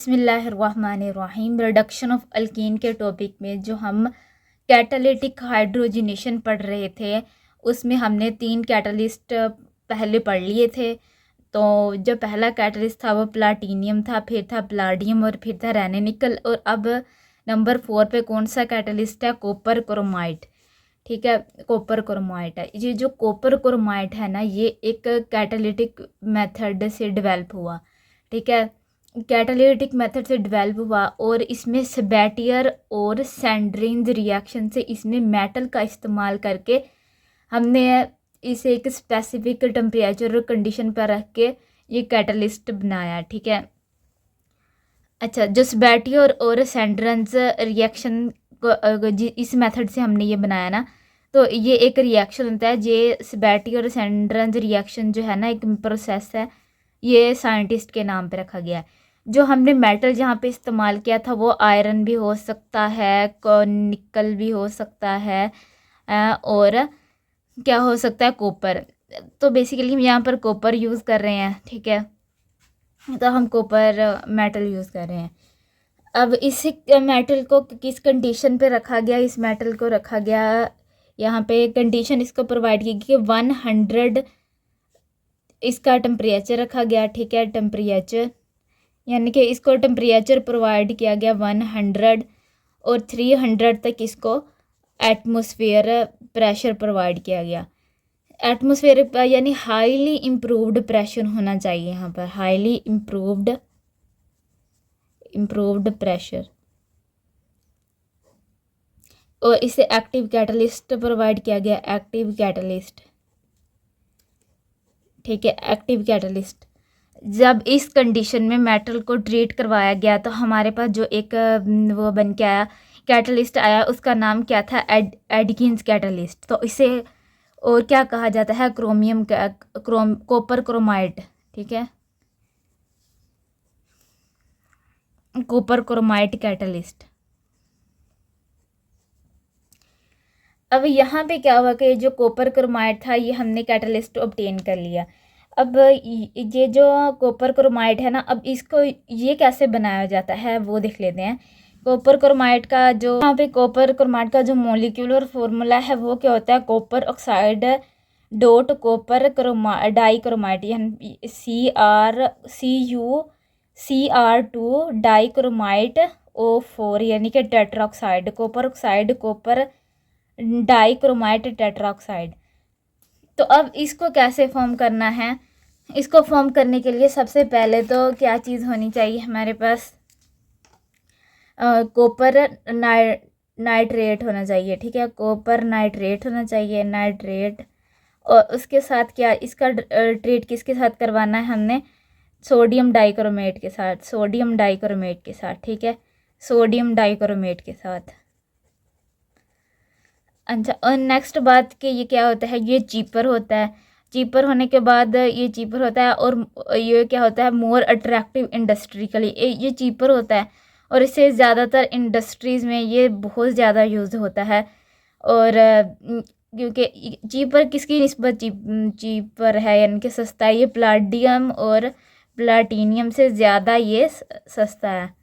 बिस्मिल्लाहिर्रहमानिर्रहीम। Reduction of alkyne के topic में जो हम कैटालिटिक हाइड्रोजनेशन पढ़ रहे थे उसमें हमने 3 कैटलिस्ट पहले पढ़ लिए थे। तो जो पहला कैटलिस्ट था वो प्लाटीनियम था, फिर था प्लाडियम और फिर था रैनेनिकल। और अब नंबर 4 पे कौन सा कैटलिस्ट है? Copper chromite. ठीक है, कॉपर क्रोमाइट है। ये जो कॉपर क्रोमाइट है ना, ये एक कैटालिटिक मेथड से डेवलप हुआ। ठीक है, कैटालिटिक मेथड से डेवलप हुआ और इसमें सेबेटियर और सैंड्रिन्स रिएक्शन से इसमें मेटल का इस्तेमाल करके हमने इसे एक स्पेसिफिक टेम्परेचर और कंडीशन पर रख के ये कैटलिस्ट बनाया। ठीक है, अच्छा, जो सेबेटियर और सैंड्रिन्स रिएक्शन इस मेथड से हमने ये बनाया ना, तो ये एक रिएक्शन होता है। ये सेबेटियर और सैंड्रिन्स रिएक्शन जो है ना, एक प्रोसेस है, ये साइंटिस्ट के नाम पे रखा गया है। जो हमने मेटल जहाँ पे इस्तेमाल किया था वो आयरन भी हो सकता है, निकल भी हो सकता है, और क्या हो सकता है, कॉपर। तो बेसिकली हम यहाँ पर कॉपर यूज़ कर रहे हैं। ठीक है, तो हम कॉपर मेटल यूज़ कर रहे हैं। अब इस मेटल को किस कंडीशन पे रखा गया? इस मेटल को रखा गया यहाँ पे, कंडीशन इसको प्रोवाइड की कि 100 इसका टेम्परेचर रखा गया। ठीक है, टेम्परेचर यानी कि इसको टेम्परेचर प्रोवाइड किया गया 100 और 300 तक इसको एटमॉस्फेयर प्रेशर प्रोवाइड किया गया। एटमॉस्फेयर यानी हाईली इम्प्रूव्ड प्रेशर होना चाहिए यहाँ पर, हाईली इम्प्रूव्ड प्रेशर। और इसे एक्टिव कैटलिस्ट प्रोवाइड किया गया, एक्टिव कैटलिस्ट। ठीक है, एक्टिव कैटलिस्ट। जब इस कंडीशन में मेटल को ट्रीट करवाया गया तो हमारे पास जो एक वो बन के आया, कैटलिस्ट आया, उसका नाम क्या था? Adkins catalyst. तो इसे और क्या कहा जाता है? Copper chromite. ठीक है, कॉपर क्रोमाइट कैटलिस्ट। अब यहाँ पे क्या हुआ कि जो कॉपर क्रोमाइट था ये हमने कैटलिस्ट ऑब्टेन कर लिया। अब ये जो कॉपर क्रोमाइट है ना, अब इसको ये कैसे बनाया जाता है वो देख लेते हैं। कॉपर क्रोमाइट का जो यहाँ पे कॉपर क्रोमाइट का जो मॉलिक्यूलर फार्मूला है वो क्या होता है? Copper oxide dot copper dichromite, यानी CuCr2 डाई क्रोमाइट O4 यानी कि tetraoxide, copper oxide copper dichromite tetraoxide. तो अब इसको कैसे फॉर्म करना है? इसको फॉर्म करने के लिए सबसे पहले तो क्या चीज़ होनी चाहिए हमारे पास? कॉपर नाइट्रेट होना चाहिए। ठीक है, कॉपर नाइट्रेट होना चाहिए, नाइट्रेट। और उसके साथ क्या, इसका ट्रीट किसके साथ करवाना है हमने? सोडियम डाइक्रोमेट के साथ, सोडियम डाइक्रोमेट के साथ। ठीक है, सोडियम डाइक्रोमेट के साथ। अच्छा, और नेक्स्ट बात कि ये क्या होता है? ये चीपर होता है। चीपर होने के बाद ये चीपर होता है और ये क्या होता है? More attractive industrially. ये चीपर होता है और इससे ज़्यादातर इंडस्ट्रीज़ में ये बहुत ज़्यादा यूज़ होता है। और क्योंकि चीपर किसकी निस्बत चीपर है, यानी कि सस्ता है, ये प्लाटियम और प्लाटीनियम से ज़्यादा ये सस्ता है।